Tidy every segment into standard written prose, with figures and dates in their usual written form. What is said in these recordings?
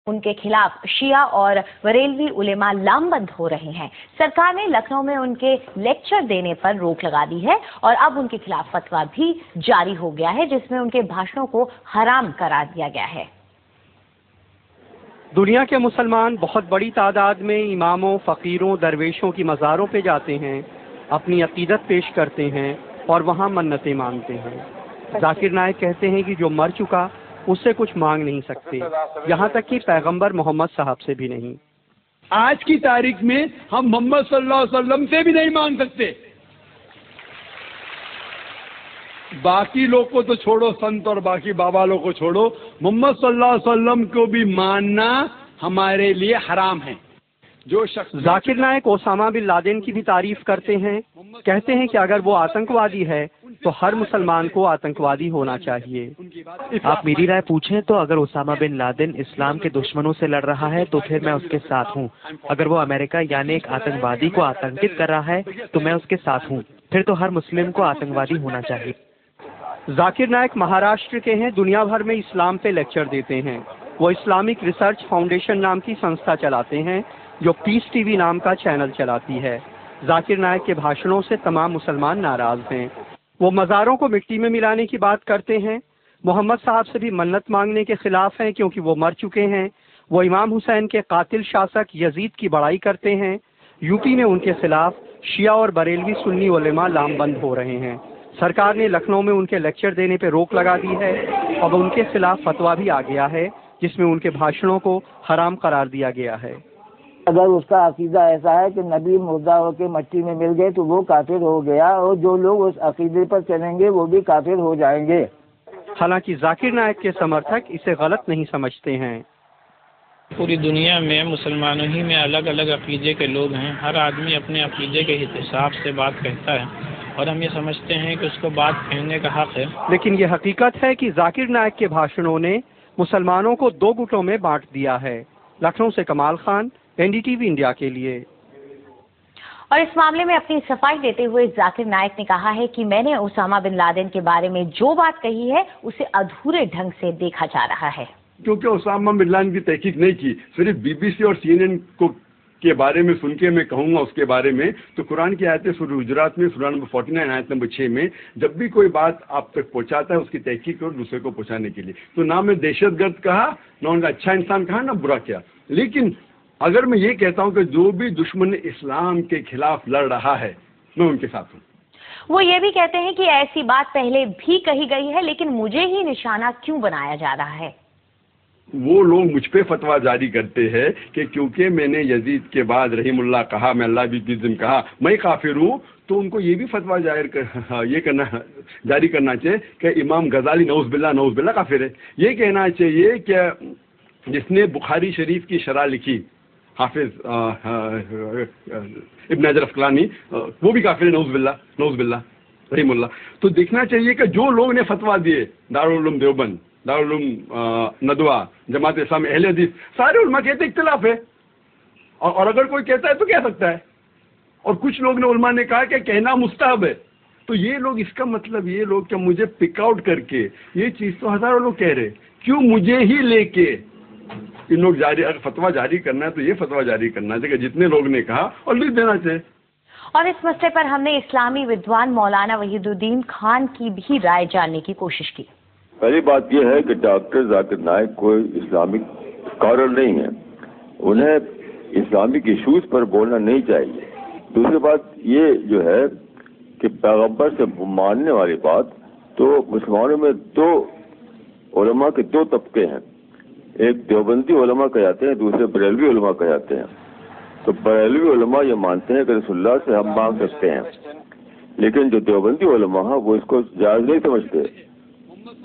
ان کے خلاف شیعہ اور بریلوی علماء لامبند ہو رہے ہیں۔ سرکار نے لکھنؤ میں ان کے لیکچر دینے پر روک لگا دی ہے اور اب ان کے خلاف فتویٰ بھی جاری ہو گیا ہے جس میں ان کے بھاشنوں کو حرام قرار دیا گیا ہے۔ دنیا کے مسلمان بہت بڑی تعداد میں اماموں، فقیروں، درویشوں کی مزاروں پہ جاتے ہیں، اپنی عقیدت پیش کرتے ہیں اور وہاں منتیں مانگتے ہیں۔ ذاکر نائک کہتے ہیں کہ جو مر چکا اس سے کچھ مانگ نہیں سکتے، یہاں تک کہ پیغمبر محمد صاحب سے بھی نہیں۔ آج کی تاریخ میں ہم محمد صلی اللہ علیہ وسلم سے بھی نہیں مانگ سکتے۔ باقی لوگ کو تو چھوڑو، سنت اور باقی بابا لوگ کو چھوڑو، محمد صلی اللہ علیہ وسلم کو بھی ماننا ہمارے لیے حرام ہے۔ جو شخص ذاکر نائک اسامہ بن لادن کی بھی تعریف کرتے ہیں، کہتے ہیں کہ اگر وہ آتنکوادی ہے تو ہر مسلمان کو آتنکوادی ہونا چاہیے۔ آپ میری رائے پوچھیں تو اگر اسامہ بن لادن اسلام کے دشمنوں سے لڑ رہا ہے تو پھر میں اس کے ساتھ ہوں۔ اگر وہ امریکہ یعنی ایک آتنکوادی کو آتنکت کر رہا ہے تو میں اس کے ساتھ ہوں۔ پھر تو ہر مسلم کو آتنکوادی ہونا چاہیے۔ ذاکر نائک مہاراشٹر کے ہیں، دنیا بھر میں اسلام پہ لیکچر دیتے ہیں۔ وہ اسلامک ریسرچ فاؤنڈیشن نام کی سنستھا چلاتے ہیں جو پیس ٹی وی نام کا چینل چلاتی ہے۔ ذاکر نائک کے بھاشنوں سے تمام مسلمان ناراض ہیں۔ وہ مزاروں کو مٹی میں ملانے کی بات کرتے ہیں، محمد صاحب سے بھی منت مانگنے کے خلاف ہیں کیونکہ وہ مر چکے ہیں۔ وہ امام حسین کے قاتل شاسک یزید کی بڑائی کرتے ہیں۔ یو پی میں ان کے خلاف شیعہ اور بریلوی سنی علماء لامبند ہو رہے ہیں۔ سرکار نے لکھنؤ میں ان کے لیکچر دینے پہ روک لگا دی ہے اور ان کے خلاف فتویٰ بھی آ گیا ہے جس میں ان کے بھاشنوں کو حرام قرار دیا گیا ہے۔ اگر اس کا عقیدہ ایسا ہے کہ نبی مردہ ہو کے مٹی میں مل گئے تو وہ کافر ہو گیا، اور جو لوگ اس عقیدے پر چلیں گے وہ بھی کافر ہو جائیں گے۔ حالانکہ ذاکر نائک کے سمرتھک اسے غلط نہیں سمجھتے ہیں۔ پوری دنیا میں مسلمانوں ہی میں الگ الگ عقیدے کے لوگ ہیں، ہر آدمی اپنے عقیدے کے حساب سے بات کہتا ہے اور ہم یہ سمجھتے ہیں کہ اس کو بات کہنے کا حق ہے۔ لیکن یہ حقیقت ہے کہ ذاکر نائک کے بھاشنوں نے مسلمانوں کو دو گٹوں میں بانٹ دیا ہے۔ لکھنؤ سے کمال خان، NDTV انڈیا کے لیے۔ اور اس معاملے میں اپنی صفائی دیتے ہوئے ذاکر نائک نے کہا ہے کہ میں نے اسامہ بن لادن کے بارے میں جو بات کہی ہے اسے ادھورے ڈھنگ سے دیکھا جا رہا ہے۔ کیونکہ اسامہ بن لادن کی تحقیق نہیں کی، صرف BBC اور CNN کو کے بارے میں سن کے میں کہوں گا اس کے بارے میں، تو قرآن کی آیت سورہ حجرات میں سورہ نمبر 49 آیت نمبر 6 میں جب بھی کوئی بات آپ تک پہنچاتا ہے اس کی تحقیق اور دوسرے کو پہنچانے کے لیے، تو نہ میں دہشت گرد کہا، نہ ان کا اچھا انسان کہا، نہ برا کیا۔ لیکن اگر میں یہ کہتا ہوں کہ جو بھی دشمن اسلام کے خلاف لڑ رہا ہے میں ان کے ساتھ ہوں۔ وہ یہ بھی کہتے ہیں کہ ایسی بات پہلے بھی کہی گئی ہے لیکن مجھے ہی نشانہ کیوں بنایا جا رہا ہے؟ وہ لوگ مجھ پہ فتویٰ جاری کرتے ہیں کہ کیونکہ میں نے یزید کے بعد رحیم اللہ کہا، میں اللہ بھی کہا، میں کافر ہوں، تو ان کو یہ بھی فتویٰ جاری کرنا چاہیے کہ امام غزالی نعوذ باللہ کافر ہے۔ یہ کہنا چاہیے کہ جس نے بخاری شریف کی شرح لکھی حافظ ابن حجر عسقلانی، وہ بھی کافر ہے، نعوذ باللہ رحیم اللہ۔ تو دیکھنا چاہیے کہ جو لوگ نے فتویٰ دیے، دارالعلوم دیوبند، دارالعلوم ندوہ، جماعت اسلامی، اہل حدیث، سارے علماء کہتے اختلاف ہے، اور اگر کوئی کہتا ہے تو کہہ سکتا ہے، اور کچھ لوگ نے علماء نے کہا کہ کہنا مستحب ہے۔ تو یہ لوگ، اس کا مطلب یہ لوگ کہ مجھے پک آؤٹ کر کے یہ چیز تو ہزاروں لوگ کہہ رہے، کیوں مجھے ہی لے کے ان لوگ اگر فتویٰ جاری کرنا ہے تو یہ فتویٰ جاری کرنا چاہیے کہ جتنے لوگ نے کہا اور لکھ دینا چاہیے۔ اور اس مسئلے پر ہم نے اسلامی ودوان مولانا وحید الدین خان کی بھی رائے جاننے کی کوشش کی۔ پہلی بات یہ ہے کہ ڈاکٹر ذاکر نائک کوئی اسلامک اسکالر نہیں ہے، انہیں اسلامک ایشوز پر بولنا نہیں چاہیے۔ دوسری بات یہ جو ہے کہ پیغمبر سے ماننے والی بات، تو مسلمانوں میں دو علماء کے دو طبقے ہیں، ایک دیوبندی علماء کہلاتے ہیں، دوسرے بریلوی علماء کہلاتے ہیں۔ تو بریلوی علماء یہ مانتے ہیں کہ رسول اللہ سے ہم مانگ سکتے ہیں، لیکن جو دیوبندی علماء ہیں وہ اس کو جائز نہیں سمجھتے۔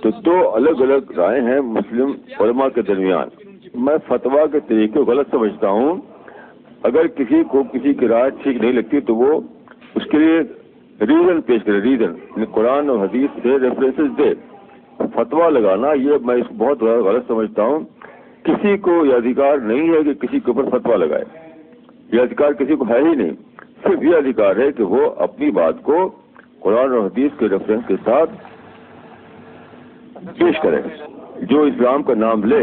تو دو الگ الگ رائے ہیں مسلم علماء کے درمیان۔ میں فتویٰ کے طریقے کو غلط سمجھتا ہوں۔ اگر کسی کو کسی کی رائے ٹھیک نہیں لگتی تو وہ اس کے لیے ریزن پیش کرے، ریزن قرآن اور حدیث سے ریفرنسز دے۔ فتویٰ لگانا یہ میں اس کو بہت غلط سمجھتا ہوں۔ کسی کو یہ ادھیکار نہیں ہے کہ کسی کے اوپر فتویٰ لگائے، یہ ادھیکار کسی کو ہے ہی نہیں۔ صرف یہ ادھیکار ہے کہ وہ اپنی بات کو قرآن اور حدیث کے ریفرنس کے ساتھ پیش کرے۔ جو اسلام کا نام لے